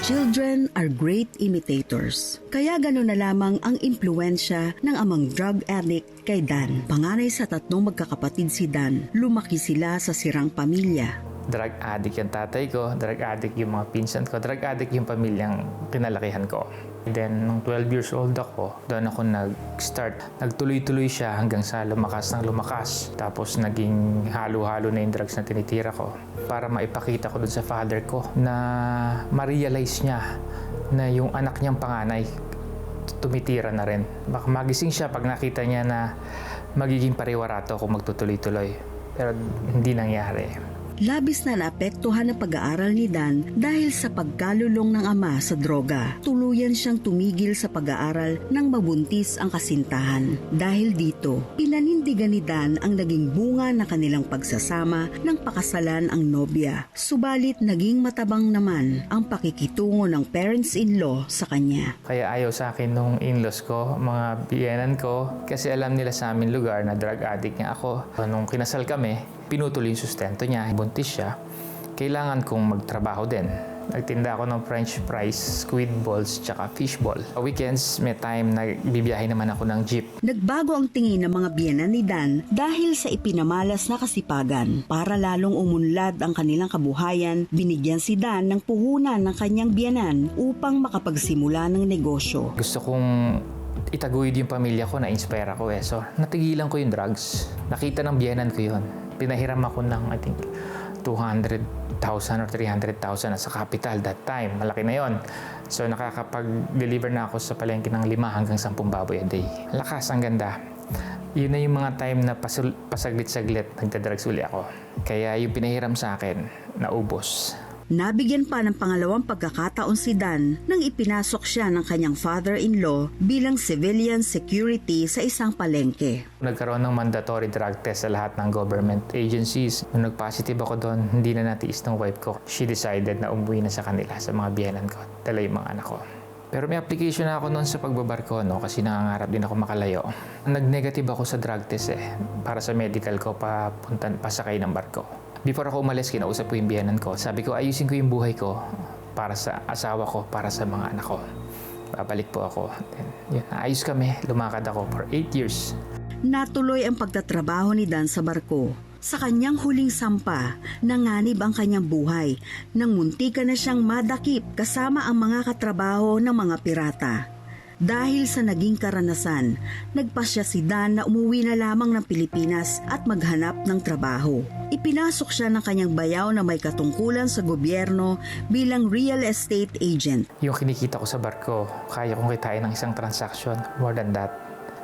Children are great imitators. Kaya gano'n na lamang ang impluensya ng amang drug addict kay Dan. Panganay sa 3 magkakapatid si Dan, lumaki sila sa sirang pamilya. Drug addict yung tatay ko, drug addict yung mga pinsan ko, drug addict yung pamilyang kinalakihan ko. Then, nung 12 years old ako, doon ako nag-start. Nagtuloy-tuloy siya hanggang sa lumakas ng lumakas. Tapos, naging halo-halo na yung drugs na tinitira ko. Para maipakita ko doon sa father ko na ma-realize niya na yung anak niyang panganay tumitira na rin. Baka magising siya pag nakita niya na magiging pariwarato kung magtutuloy-tuloy. Pero hindi nangyari. Labis na naapektuhan ang pag-aaral ni Dan dahil sa pagkalulong ng ama sa droga. Tuluyan siyang tumigil sa pag-aaral nang mabuntis ang kasintahan. Dahil dito, pinanindigan ni Dan ang naging bunga ng kanilang pagsasama ng pakasalan ang nobya. Subalit naging matabang naman ang pakikitungo ng parents-in-law sa kanya. Kaya ayaw sa akin nung in-laws ko, mga biyenan ko, kasi alam nila sa amin lugar na drug addict nga ako. Nung kinasal kami, pinutuloy yung sustento niya, buntis siya, kailangan kong magtrabaho din. Nagtinda ako ng french fries, squid balls, tsaka fish ball. Weekends, may time na bibiyahe naman ako ng jeep. Nagbago ang tingin ng mga biyenan ni Dan dahil sa ipinamalas na kasipagan. Para lalong umunlad ang kanilang kabuhayan, binigyan si Dan ng puhunan ng kanyang biyenan upang makapagsimula ng negosyo. Gusto kong itaguyod yung pamilya ko, na-inspire ako eh. So, natigilan ko yung drugs. Nakita ng biyenan ko yun. Pinahiram ako ng, I think, 200,000 or 300,000 sa capital that time. Malaki na yon. So, nakakapag-deliver na ako sa palengke ng 5 hanggang 10 baboy a day. Lakas, ang ganda. Yun na yung mga time na pasaglit-saglit nagdadrugs uli ako. Kaya yung pinahiram sa akin, naubos. Nabigyan pa ng pangalawang pagkakataon si Dan nang ipinasok siya ng kanyang father-in-law bilang civilian security sa isang palengke. Nagkaroon ng mandatory drug test sa lahat ng government agencies. Nung nag-positive ako doon, hindi na natiis ng wife ko. She decided na umuwi na sa kanila, sa mga biyenan ko. Dala yung mga anak ko. Pero may application na ako noon sa pagbabarko, no? Kasi nangangarap din ako makalayo. Nag-negative ako sa drug test para sa medical ko pasakay ng barko. Before ako umalis, kinausap ko yung biyenan ko. Sabi ko, ayusin ko yung buhay ko para sa asawa ko, para sa mga anak ko. Babalik po ako. Then, yun, ayos kami. Lumakad ako for 8 years. Natuloy ang pagtatrabaho ni Dan sa barko. Sa kanyang huling sampa, nanganib ang kanyang buhay nang muntika na siyang madakip kasama ang mga katrabaho ng mga pirata. Dahil sa naging karanasan, nagpasya si Dan na umuwi na lamang ng Pilipinas at maghanap ng trabaho. Ipinasok siya ng kanyang bayaw na may katungkulan sa gobyerno bilang real estate agent. Yung kinikita ko sa barko, kaya kong kitain ng isang transaction, more than that.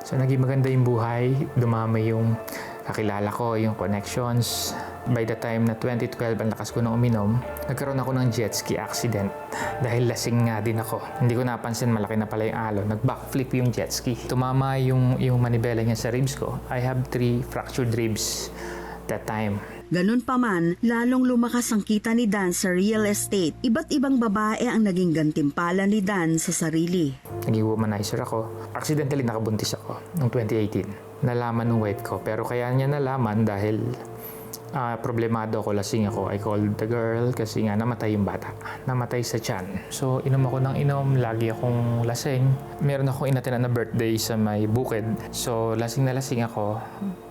So naging maganda yung buhay, dumami yung kakilala ko, yung connections. By the time na 2012, ang lakas ko na uminom, nagkaroon ako ng jet ski accident. Dahil lasing nga din ako. Hindi ko napansin, malaki na pala yung alon. Nag-backflip yung jet ski. Tumama yung manibela niya sa ribs ko. I have 3 fractured ribs that time. Ganun pa man, lalong lumakas ang kita ni Dan sa real estate. Iba't ibang babae ang naging gantimpala ni Dan sa sarili. Naging womanizer ako. Accidentally nakabuntis ako noong 2018. Nalaman ng wife ko. Pero kaya niya nalaman dahil problemado ako, lasing ako. I called the girl kasi nga namatay yung bata. Namatay sa tiyan. So, inom ako ng inom. Lagi akong lasing. Meron akong inatenan na birthday sa may bukid. So, lasing na lasing ako.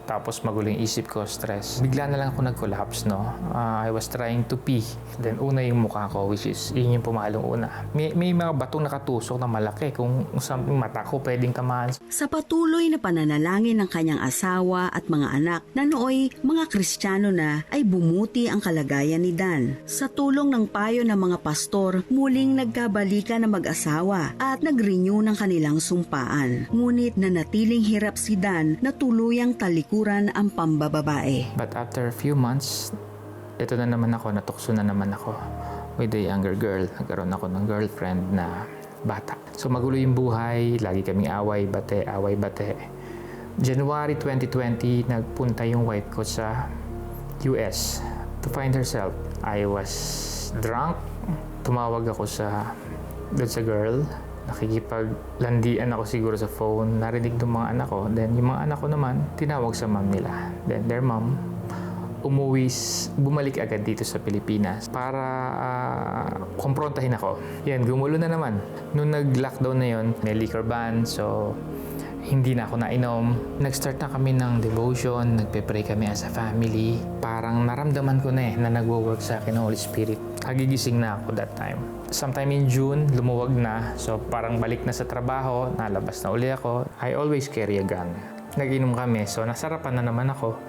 Tapos maguling isip ko, stress. Bigla na lang ako nag-collapse, no? I was trying to pee. Then una yung mukha ko, which is yun yung pumalong una. May mga batong nakatusok na malaki. Kung saan mata ko pwedeng tamaan. Sa patuloy na pananalangin ng kanyang asawa at mga anak na nooy mga Kristiyano na, ay bumuti ang kalagayan ni Dan. Sa tulong ng payo ng mga pastor, muling nagkabalikan ng mag-asawa at nag-renew ng kanilang sumpaan. Ngunit nanatiling hirap si Dan na tuluyang talikuran ang pambababae. But after a few months, ito na naman ako, natukso na naman ako with a younger girl. Nagkaroon ako ng girlfriend na bata. So magulo yung buhay, lagi kaming away, bate. January 2020, nagpunta yung wife ko sa US to find herself. I was drunk. Tumawag ako doon sa girl. Nakikipaglandian ako siguro sa phone, narinig ng mga anak ko. Then yung mga anak ko naman, tinawag sa mom nila. Then their mom, bumalik agad dito sa Pilipinas para kumprontahin ako. Yan, gumulo na naman. Nung nag-lockdown na yon, may liquor ban, so hindi na ako nainom. Nag-start na kami ng devotion, nagpe-pray kami as a family. Parang naramdaman ko na na nagwo-work sa akin ng Holy Spirit. Nagigising na ako that time. Sometime in June, lumuwag na. So parang balik na sa trabaho, nalabas na uli ako. I always carry a gun. Nag-inom kami, so nasarapan na naman ako.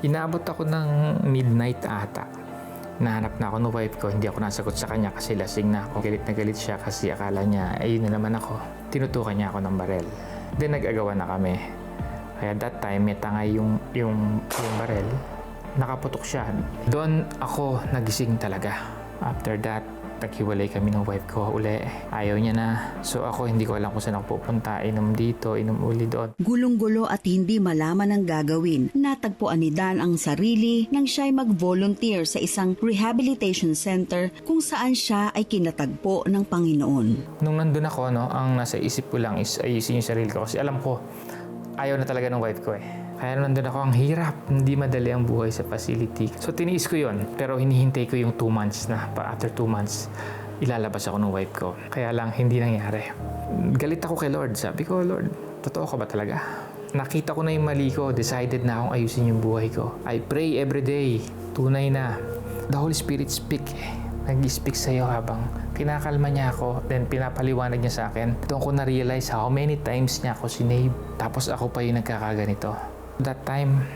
Inaabot ako ng midnight ata. Nahanap na ako ng wife ko, hindi ako nasagot sa kanya kasi lasing na ako. Galit na galit siya kasi akala niya, ayun na naman ako. Tinutukan niya ako ng barel. Then nag-agawa na kami. Kaya that time, may tangay yung barel. Nakaputok siya. Doon ako nagising talaga. After that, naghiwalay kami ng wife ko uli. Ayaw niya na. So ako hindi ko alam kung saan ako pupunta. Inom dito, inom uli doon. Gulong-gulo at hindi malaman ang gagawin. Natagpuan ni Dan ang sarili nang siya'y mag-volunteer sa isang rehabilitation center kung saan siya ay kinatagpo ng Panginoon. Nung nandun ako, ang nasa isip ko lang is ayusin yung sarili ko. Kasi alam ko, ayaw na talaga ng wife ko Kaya nandun ako, ang hirap. Hindi madali ang buhay sa facility. So tiniis ko yon. Pero hinihintay ko yung 2 months na. After 2 months, ilalabas ako ng wife ko. Kaya lang, hindi nangyari. Galit ako kay Lord. Sabi ko, Lord, totoo ka ba talaga? Nakita ko na yung mali ko. Decided na akong ayusin yung buhay ko. I pray every day. Tunay na. The Holy Spirit speak Nag-speak sa'yo habang kinakalma niya ako, then pinapaliwanag niya sa akin. Doon ko na-realize how many times niya ako sinave. Tapos ako pa yung nagkakaganito. That time,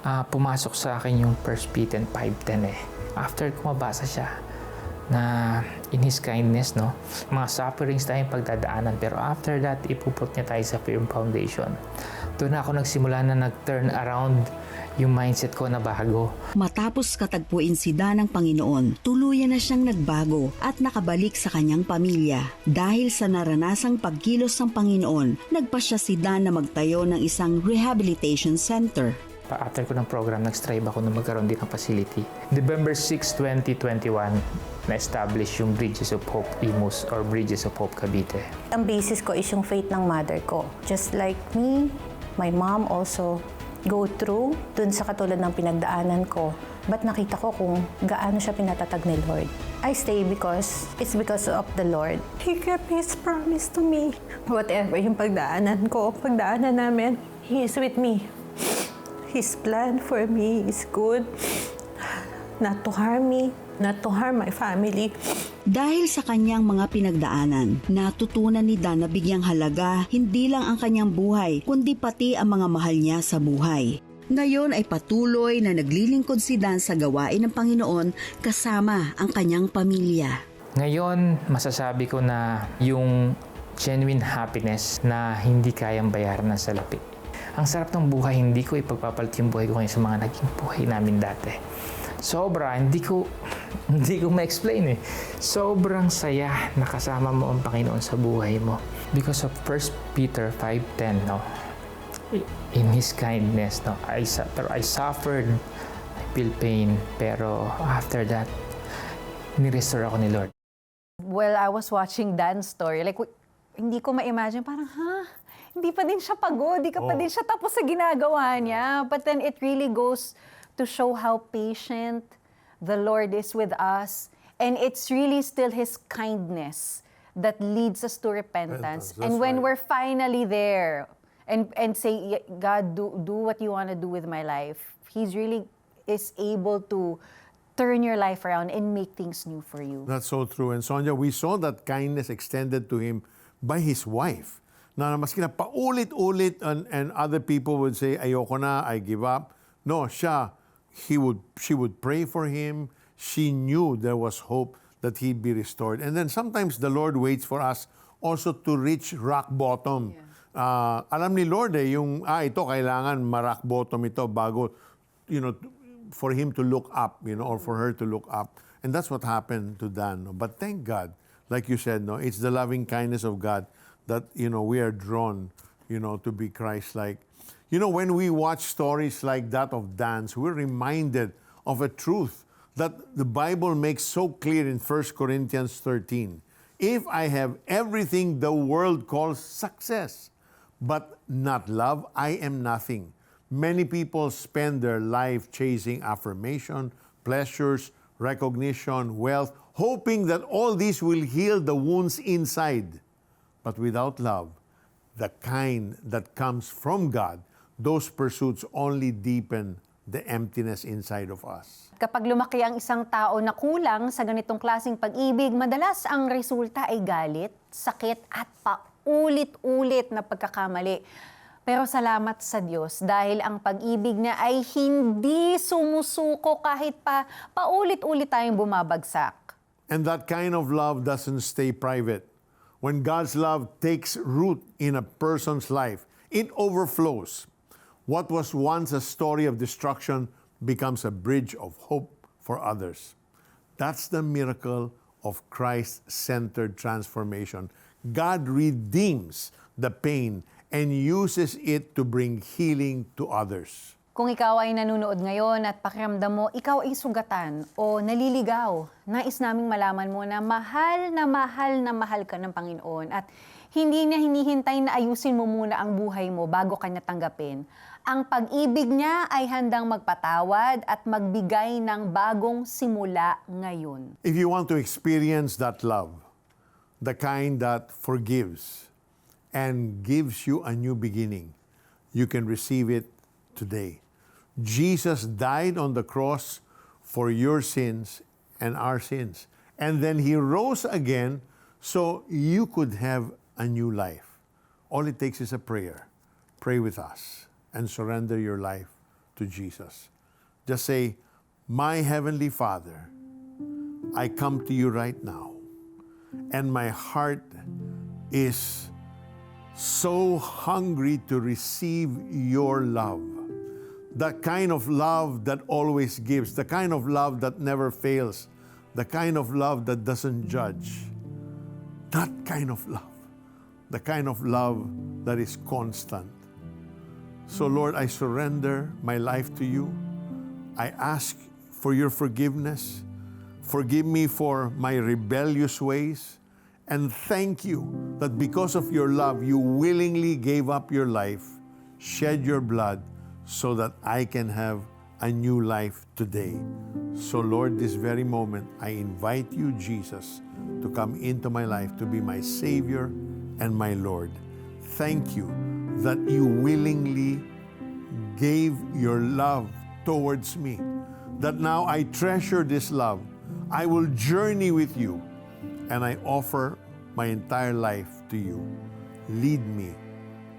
pumasok sa akin yung 1 Peter 5:10 After ko mabasa siya, na in His kindness, mga sufferings tayong pagdadaanan. Pero after that, ipuput niya tayo sa firm foundation. Doon ako nagsimula na nag-turn around yung mindset ko na bago. Matapos katagpuin si Dan ng Panginoon, tuluyan na siyang nagbago at nakabalik sa kanyang pamilya. Dahil sa naranasang pagkilos ng Panginoon, nagpasya si Dan na magtayo ng isang rehabilitation center. After ko ng program, nag-strive ako na magkaroon din ng facility. November 6, 2021, na-establish yung Bridges of Hope Imus or Bridges of Hope Cavite. Ang basis ko is yung faith ng mother ko. Just like me, my mom also go through dun sa katulad ng pinagdaanan ko. But nakita ko kung gaano siya pinatatag ni Lord. I stay because it's because of the Lord. He kept His promise to me. Whatever yung pagdaanan ko, pagdaanan namin, He is with me. His plan for me is good. Not to harm me, not to harm my family. Dahil sa kanyang mga pinagdaanan, natutunan ni Dan na bigyang halaga hindi lang ang kanyang buhay, kundi pati ang mga mahal niya sa buhay. Ngayon ay patuloy na naglilingkod si Dan sa gawain ng Panginoon kasama ang kanyang pamilya. Ngayon, masasabi ko na yung genuine happiness na hindi kayang bayaran ng salapi. Ang sarap ng buhay, hindi ko ipagpapalit yung buhay ko ngayon sa mga naging buhay namin dati. Sobra, hindi ko ma-explain Sobrang saya na kasama mo ang Panginoon sa buhay mo. Because of 1 Peter 5:10, in His kindness, I suffered, I feel pain, pero after that, ni-restore ako ni Lord. Well, I was watching Dan's story. Like, hindi ko ma-imagine, parang, hindi pa din siya pagod, hindi ka pa din siya tapos sa ginagawa niya. But then it really goes to show how patient the Lord is with us. And it's really still His kindness that leads us to repentance. And when we're finally there and say, God, do what you want to do with my life, He's really is able to turn your life around and make things new for you. That's so true. And Sonia, we saw that kindness extended to him by his wife. Na maski na paulit-ulit and other people would say, ayoko na, I give up. No, she would pray for him. She knew there was hope that he'd be restored. And then sometimes the Lord waits for us also to reach rock bottom. Yeah. Alam ni Lord ito kailangan ma-rock bottom ito bago, for him to look up, or for her to look up. And that's what happened to Dan. But thank God, like you said, it's the loving kindness of God that, we are drawn, to be Christ-like. When we watch stories like that of Dan's, we're reminded of a truth that the Bible makes so clear in 1 Corinthians 13. If I have everything the world calls success, but not love, I am nothing. Many people spend their life chasing affirmation, pleasures, recognition, wealth, hoping that all these will heal the wounds inside. But without love, the kind that comes from God, those pursuits only deepen the emptiness inside of us. Kapag lumaki ang isang tao na kulang sa ganitong klaseng pag-ibig, madalas ang resulta ay galit, sakit at paulit-ulit na pagkakamali. Pero salamat sa Diyos dahil ang pag-ibig niya ay hindi sumusuko kahit pa paulit-ulit tayong bumabagsak. And that kind of love doesn't stay private. When God's love takes root in a person's life, it overflows. What was once a story of destruction becomes a bridge of hope for others. That's the miracle of Christ-centered transformation. God redeems the pain and uses it to bring healing to others. Kung ikaw ay nanonood ngayon at pakiramdam mo, ikaw ay sugatan o naliligaw, nais naming malaman mo na mahal na mahal na mahal ka ng Panginoon at hindi niya hinihintay na ayusin mo muna ang buhay mo bago kanya tanggapin. Ang pag-ibig niya ay handang magpatawad at magbigay ng bagong simula ngayon. If you want to experience that love, the kind that forgives and gives you a new beginning, you can receive it today. Jesus died on the cross for your sins and our sins. And then He rose again so you could have a new life. All it takes is a prayer. Pray with us and surrender your life to Jesus. Just say, "My Heavenly Father, I come to you right now, and my heart is so hungry to receive your love. The kind of love that always gives, the kind of love that never fails, the kind of love that doesn't judge. That kind of love, the kind of love that is constant. So Lord, I surrender my life to you. I ask for your forgiveness. Forgive me for my rebellious ways. And thank you that because of your love, you willingly gave up your life, shed your blood, so that I can have a new life today. So Lord, this very moment, I invite you, Jesus, to come into my life, to be my Savior and my Lord. Thank you that you willingly gave your love towards me, that now I treasure this love. I will journey with you, and I offer my entire life to you. Lead me,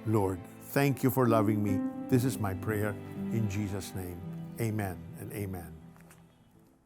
Lord. Thank you for loving me. This is my prayer in Jesus' name. Amen and amen.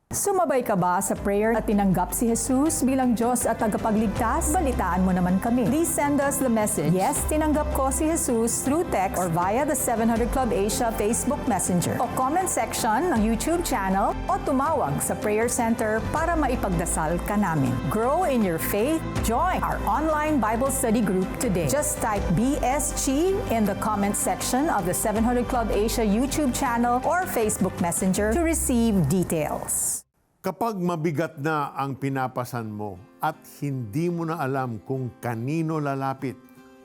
Sumabay ka ba sa prayer at tinanggap si Jesus bilang Diyos at tagapagligtas? Balitaan mo naman kami. Please send us the message, "Yes, tinanggap ko si Jesus," through text or via the 700 Club Asia Facebook Messenger o comment section ng YouTube channel o tumawag sa Prayer Center para maipagdasal ka namin. Grow in your faith. Join our online Bible study group today. Just type BSG in the comment section of the 700 Club Asia YouTube channel or Facebook Messenger to receive details. Kapag mabigat na ang pinapasan mo at hindi mo na alam kung kanino lalapit,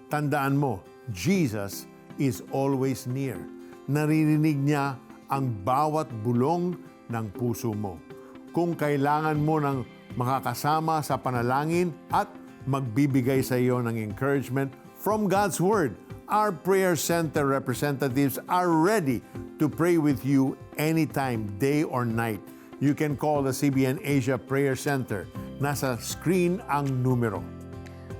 tandaan mo, Jesus is always near. Naririnig niya ang bawat bulong ng puso mo. Kung kailangan mo ng makakasama sa panalangin at magbibigay sa iyo ng encouragement from God's Word, our Prayer Center representatives are ready to pray with you anytime, day or night. You can call the CBN Asia Prayer Center. Nasa screen ang numero.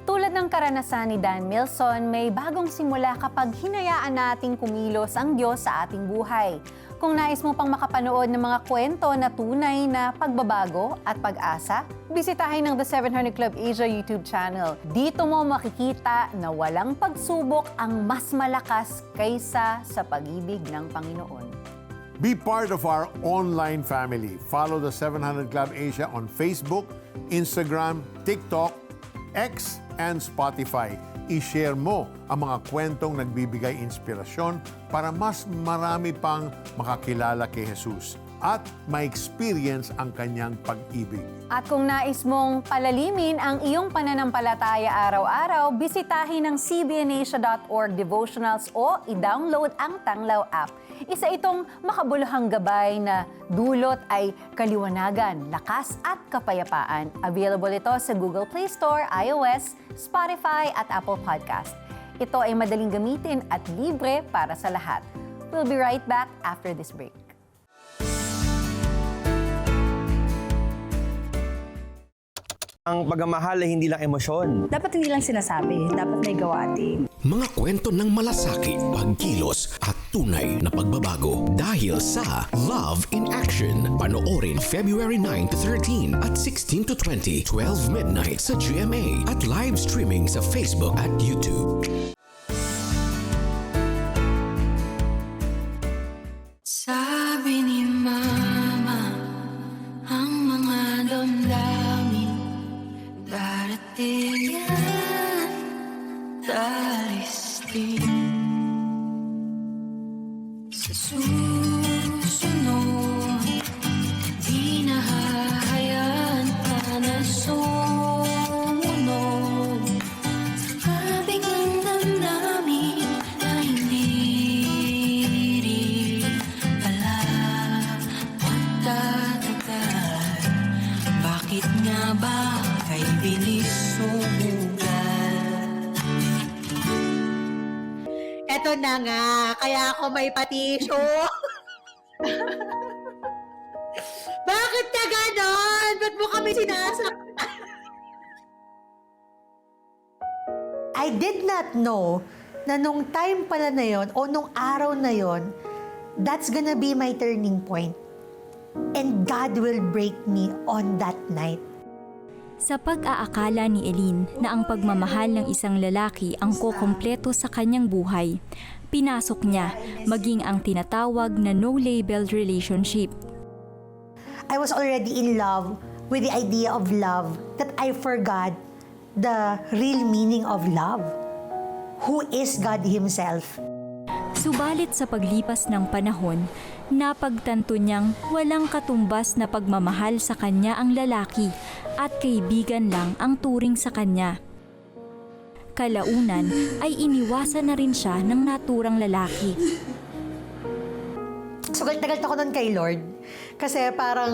Tulad ng karanasan ni Dan Milson, may bagong simula kapag hinayaan nating kumilos ang Diyos sa ating buhay. Kung nais mo pang makapanood ng mga kwento na tunay na pagbabago at pag-asa, bisitahin ng The 700 Club Asia YouTube channel. Dito mo makikita na walang pagsubok ang mas malakas kaysa sa pag-ibig ng Panginoon. Be part of our online family. Follow the 700 Club Asia on Facebook, Instagram, TikTok, X, and Spotify. I-share mo ang mga kwentong nagbibigay inspirasyon para mas marami pang makakilala kay Jesus. at ma-experience ang kanyang pag-ibig. At kung nais mong palalimin ang iyong pananampalataya araw-araw, bisitahin ang cbnasia.org devotionals o i-download ang Tanglaw app. Isa itong makabuluhang gabay na dulot ay kaliwanagan, lakas at kapayapaan. Available ito sa Google Play Store, iOS, Spotify at Apple Podcast. Ito ay madaling gamitin at libre para sa lahat. We'll be right back after this break. Ang pagmamahal ay hindi lang emosyon. Dapat hindi lang sinasabi, dapat may gawa din. Mga kwento ng malasakit, pagkilos at tunay na pagbabago dahil sa Love in Action. Panoorin February 9 to 13 at 16 to 20, 12 midnight sa GMA at live streaming sa Facebook at YouTube. Sabi ni Mama, ang mga damdamin darating yan, dalistin. Sa susunod, di na hahayaan ka na sumunod. Kabiglang damdamin na hindi rin pala magtatagal. Bakit nga ba kay bilis sumugal? Eto na nga, kaya ako may patisyo. Bakit ka ganon? Ba't mo kami sinasaktan? I did not know na nung time pala na yon o nung araw na yon, that's gonna be my turning point. And God will break me on that night. Sa pag-aakala ni Eileen na ang pagmamahal ng isang lalaki ang kukumpleto sa kanyang buhay, pinasok niya maging ang tinatawag na no-label relationship. I was already in love with the idea of love that I forgot the real meaning of love. Who is God Himself? Subalit sa paglipas ng panahon, napagtanto niyang walang katumbas na pagmamahal sa kanya ang lalaki at kaibigan lang ang turing sa kanya. Kalaunan ay iniwasan na rin siya ng naturang lalaki. So, tagal ako nun kay Lord. Kasi parang,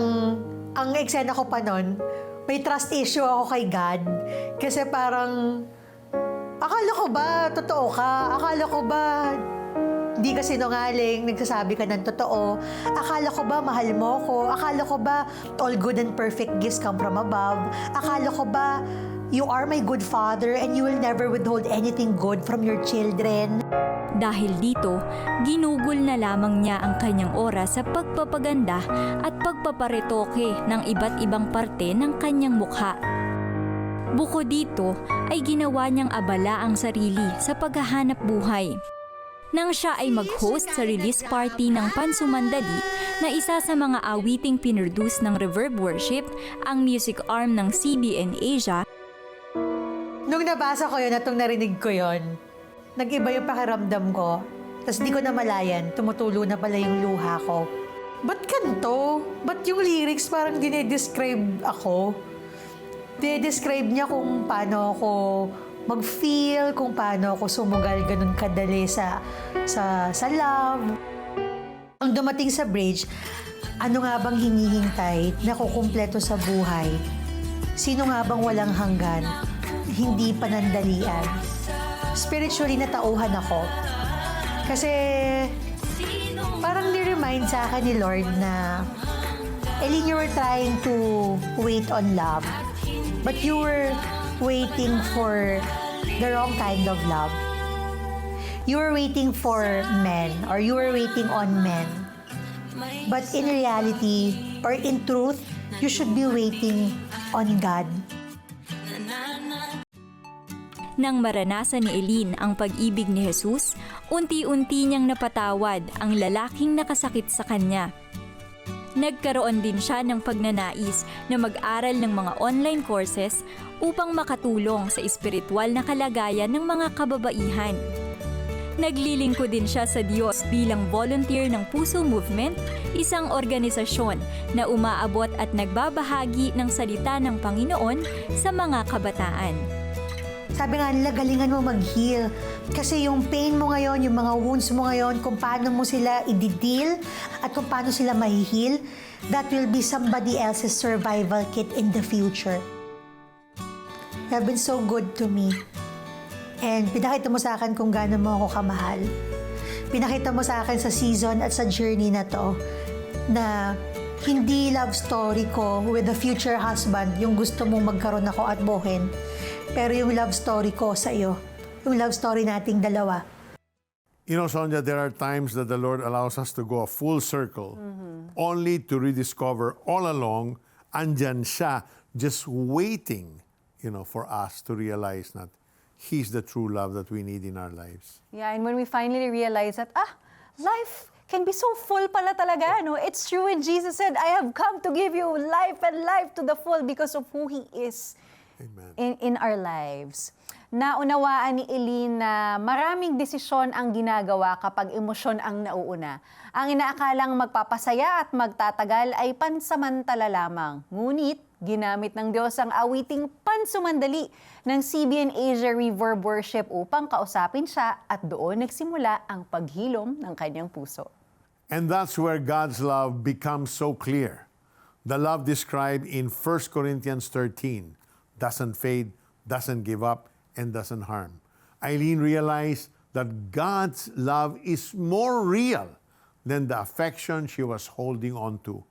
ang eksena ko pa nun, may trust issue ako kay God. Kasi parang, akala ko ba, totoo ka? Akala ko ba, hindi ka sinungaling, nagsasabi ka ng totoo? Akala ko ba, mahal mo ko? Akala ko ba, all good and perfect gifts come from above? Akala ko ba, you are my good father and you will never withhold anything good from your children? Dahil dito, ginugol na lamang niya ang kanyang oras sa pagpapaganda at pagpaparetoke ng iba't ibang parte ng kanyang mukha. Bukod dito, ay ginawa niyang abala ang sarili sa paghahanap buhay. Nang siya ay mag-host sa release party ng Pansumandali na isa sa mga awiting pinroduce ng Reverb Worship, ang music arm ng CBN Asia. Nung nabasa ko yun at nung narinig ko yun, nag-iba yung pakiramdam ko. Tapos di ko namalayan, tumutulo na pala yung luha ko. Ba't kanto? Ba't yung lyrics parang dinedescribe ako? Dinedescribe niya kung paano ako mag-feel, kung paano ako sumugal ganun kadali sa love. Ang dumating sa bridge, ano nga bang hinihintay na kukumpleto sa buhay? Sino nga bang walang hanggan? Hindi panandalian. Spiritually natauhan ako. Kasi parang ni-remind sa akin ni Lord na, Eileen, you were trying to wait on love, but you were waiting for the wrong kind of love. You were waiting for men, or you were waiting on men. But in reality, or in truth, you should be waiting on God. Nang maranasan ni Eileen ang pag-ibig ni Jesus, unti-unti niyang napatawad ang lalaking nakasakit sa kanya. Nagkaroon din siya ng pagnanais na mag-aral ng mga online courses upang makatulong sa espiritual na kalagayan ng mga kababaihan. Naglilingkod din siya sa Diyos bilang volunteer ng Puso Movement, isang organisasyon na umaabot at nagbabahagi ng salita ng Panginoon sa mga kabataan. Sabi nga nila, galingan mo mag-heal. Kasi yung pain mo ngayon, yung mga wounds mo ngayon, kung paano mo sila i-deal at kung paano sila ma-heal, that will be somebody else's survival kit in the future. You have been so good to me. And pinakita mo sa akin kung gaano mo ako kamahal. Pinakita mo sa akin sa season at sa journey na to na hindi love story ko with a future husband yung gusto mong magkaroon ako at buhin. Pero yung love story ko sa iyo, yung love story nating dalawa. You know, Sonia, there are times that the Lord allows us to go a full circle only to rediscover all along, andyan siya just waiting, for us to realize that He's the true love that we need in our lives. Yeah, and when we finally realize that, life can be so full pala talaga, no? It's true when Jesus said, I have come to give you life and life to the full because of who He is. Amen. In our lives. Naunawaan ni Eileen na maraming desisyon ang ginagawa kapag emosyon ang nauuna. Ang inaakalang magpapasaya at magtatagal ay pansamantala lamang. Ngunit, ginamit ng Diyos ang awiting pansumandali ng CBN Asia Reverb Worship upang kausapin siya at doon nagsimula ang paghilom ng kanyang puso. And that's where God's love becomes so clear. The love described in 1 Corinthians 13 doesn't fade, doesn't give up, and doesn't harm. Eileen realized that God's love is more real than the affection she was holding on to.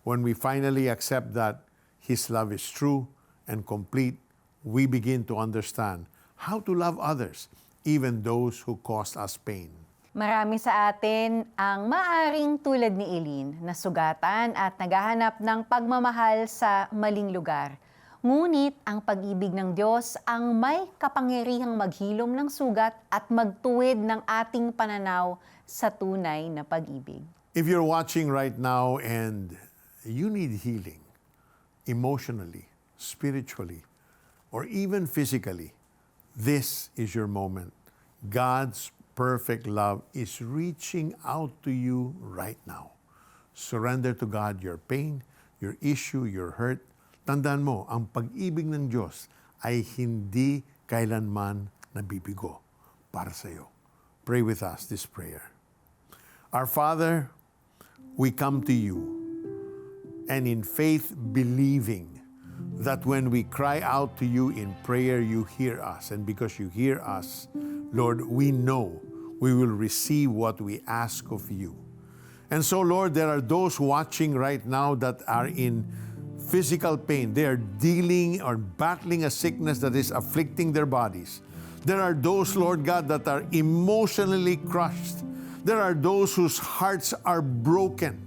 When we finally accept that His love is true and complete, we begin to understand how to love others, even those who caused us pain. Marami sa atin ang maaring tulad ni Eileen na sugatan at naghahanap ng pagmamahal sa maling lugar. Ngunit ang pag-ibig ng Diyos ang may kapangyarihang maghilom ng sugat at magtuwid ng ating pananaw sa tunay na pag-ibig. If you're watching right now and you need healing, emotionally, spiritually, or even physically, this is your moment. God's perfect love is reaching out to you right now. Surrender to God your pain, your issue, your hurt. Tandaan mo, ang pag-ibig ng Diyos ay hindi kailanman nabibigo para sa iyo. Pray with us this prayer. Our Father, we come to you and in faith believing that when we cry out to you in prayer, you hear us. And because you hear us, Lord, we know we will receive what we ask of you. And so, Lord, there are those watching right now that are in physical pain. They are dealing or battling a sickness that is afflicting their bodies. There are those, Lord God, that are emotionally crushed. There are those whose hearts are broken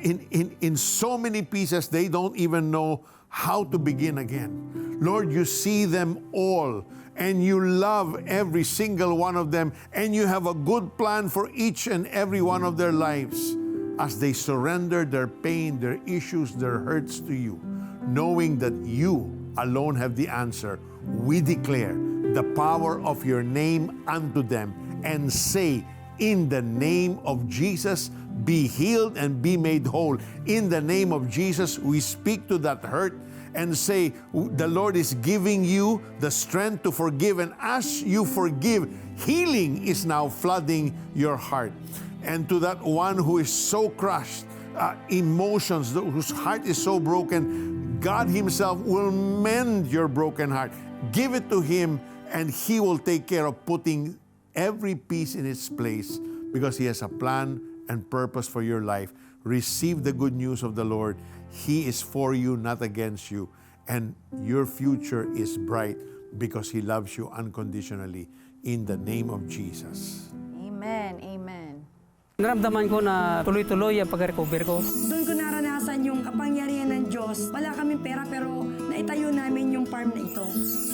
in so many pieces they don't even know how to begin again. Lord, you see them all and you love every single one of them and you have a good plan for each and every one of their lives. As they surrender their pain, their issues, their hurts to you, knowing that you alone have the answer, we declare the power of your name unto them and say, in the name of Jesus, be healed and be made whole. In the name of Jesus, we speak to that hurt and say, the Lord is giving you the strength to forgive. And as you forgive, healing is now flooding your heart. And to that one who is so crushed, emotions, whose heart is so broken, God Himself will mend your broken heart. Give it to Him, and He will take care of putting every piece in its place because He has a plan and purpose for your life. Receive the good news of the Lord. He is for you, not against you. And your future is bright because He loves you unconditionally. In the name of Jesus. Amen. Amen. Naramdaman ko na tuloy-tuloy ang pag-recover ko. Doon ko naranasan yung kapangyarihan ng Diyos. Wala kaming pera pero naitayo namin yung farm na ito.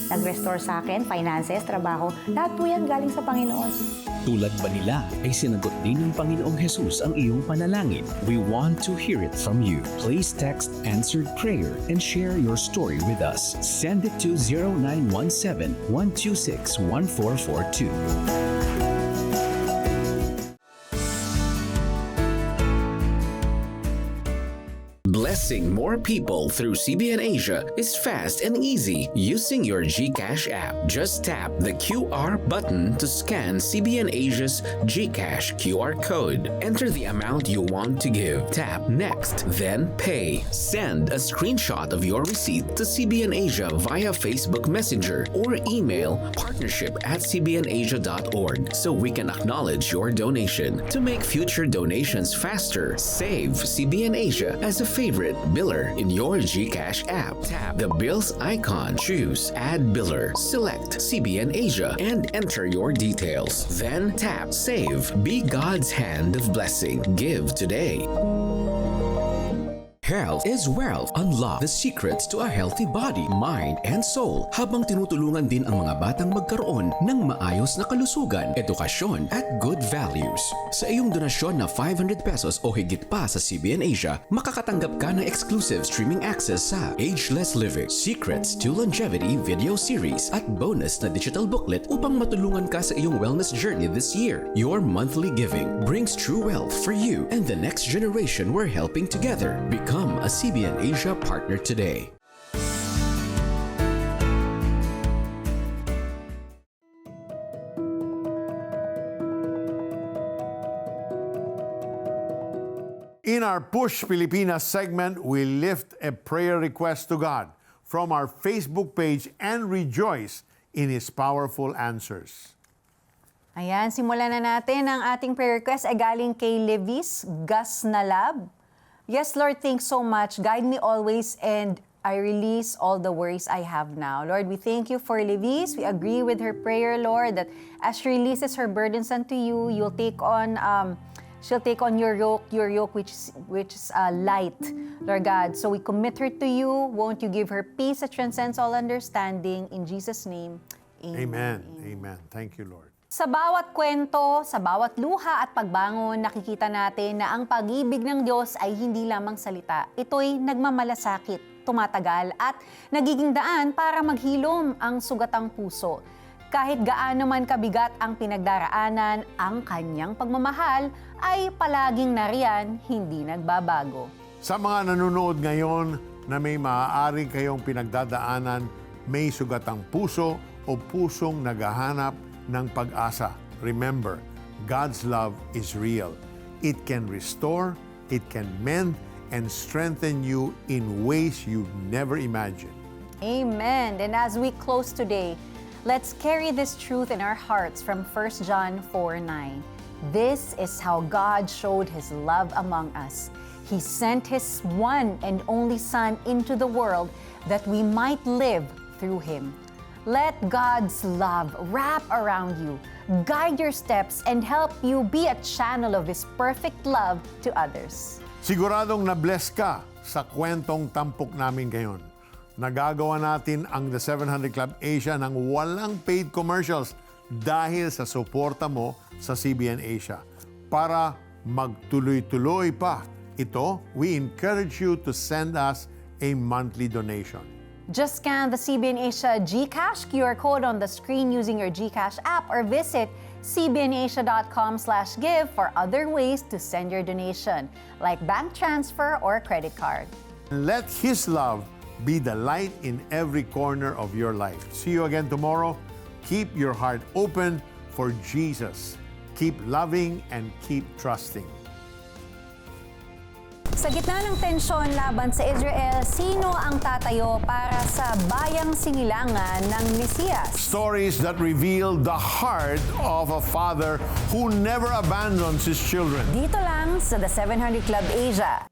Nag-restore sa akin, finances, trabaho, lahat po yan galing sa Panginoon. Tulad ba nila ay sinagot din ng Panginoong Jesus ang iyong panalangin? We want to hear it from you. Please text answered prayer and share your story with us. Send it to 0917-126-1442. Blessing more people through CBN Asia is fast and easy using your GCash app. Just tap the QR button to scan CBN Asia's GCash QR code. Enter the amount you want to give. Tap Next, then Pay. Send a screenshot of your receipt to CBN Asia via Facebook Messenger or email partnership@cbnasia.org so we can acknowledge your donation. To make future donations faster, save CBN Asia as a favorite biller in your GCash app. Tap the bills icon, choose Add Biller, select CBN Asia, and enter your details. Then tap Save. Be God's hand of blessing. Give today. Health is wealth. Unlock the secrets to a healthy body, mind, and soul habang tinutulungan din ang mga batang magkaroon ng maayos na kalusugan, edukasyon, at good values. Sa iyong donasyon na 500 pesos o higit pa sa CBN Asia, makakatanggap ka ng exclusive streaming access sa Ageless Living, Secrets to Longevity video series at bonus na digital booklet upang matulungan ka sa iyong wellness journey this year. Your monthly giving brings true wealth for you and the next generation we're helping together. Become a CBN Asia partner today. In our Push Pilipinas segment, we lift a prayer request to God from our Facebook page and rejoice in His powerful answers. Ayan, simulan na natin. Ang ating prayer request ay galing kay Levis Gasnalab. Yes, Lord, thanks so much. Guide me always and I release all the worries I have now. Lord, we thank you for Levis. We agree with her prayer, Lord, that as she releases her burdens unto you, you'll take on, she'll take on your yoke which is light, Lord God. So we commit her to you. Won't you give her peace that transcends all understanding? In Jesus' name, Amen. Amen. Thank you, Lord. Sa bawat kwento, sa bawat luha at pagbangon, nakikita natin na ang pag-ibig ng Diyos ay hindi lamang salita. Ito'y nagmamalasakit, tumatagal at nagiging daan para maghilom ang sugatang puso. Kahit gaano man kabigat ang pinagdaraanan, ang kanyang pagmamahal ay palaging nariyan, hindi nagbabago. Sa mga nanonood ngayon na may maaari kayong pinagdadaanan, may sugatang puso o pusong naghahanap ng pag-asa. Remember, God's love is real. It can restore, it can mend, and strengthen you in ways you've never imagined. Amen. And as we close today, let's carry this truth in our hearts from 1 John 4:9. This is how God showed His love among us. He sent His one and only Son into the world that we might live through Him. Let God's love wrap around you, guide your steps, and help you be a channel of His perfect love to others. Siguradong na-bless ka sa kwentong tampok namin ngayon. Nagagawa natin ang The 700 Club Asia ng walang paid commercials dahil sa suporta mo sa CBN Asia. Para magtuloy-tuloy pa ito, we encourage you to send us a monthly donation. Just scan the CBN Asia GCash QR code on the screen using your GCash app or visit cbnasia.com/give for other ways to send your donation, like bank transfer or credit card. Let His love be the light in every corner of your life. See you again tomorrow. Keep your heart open for Jesus. Keep loving and keep trusting. Sa gitna ng tensyon laban sa Israel, sino ang tatayo para sa bayang singilangan ng Mesiyas? Stories that reveal the heart of a father who never abandons his children. Dito lang sa The 700 Club Asia.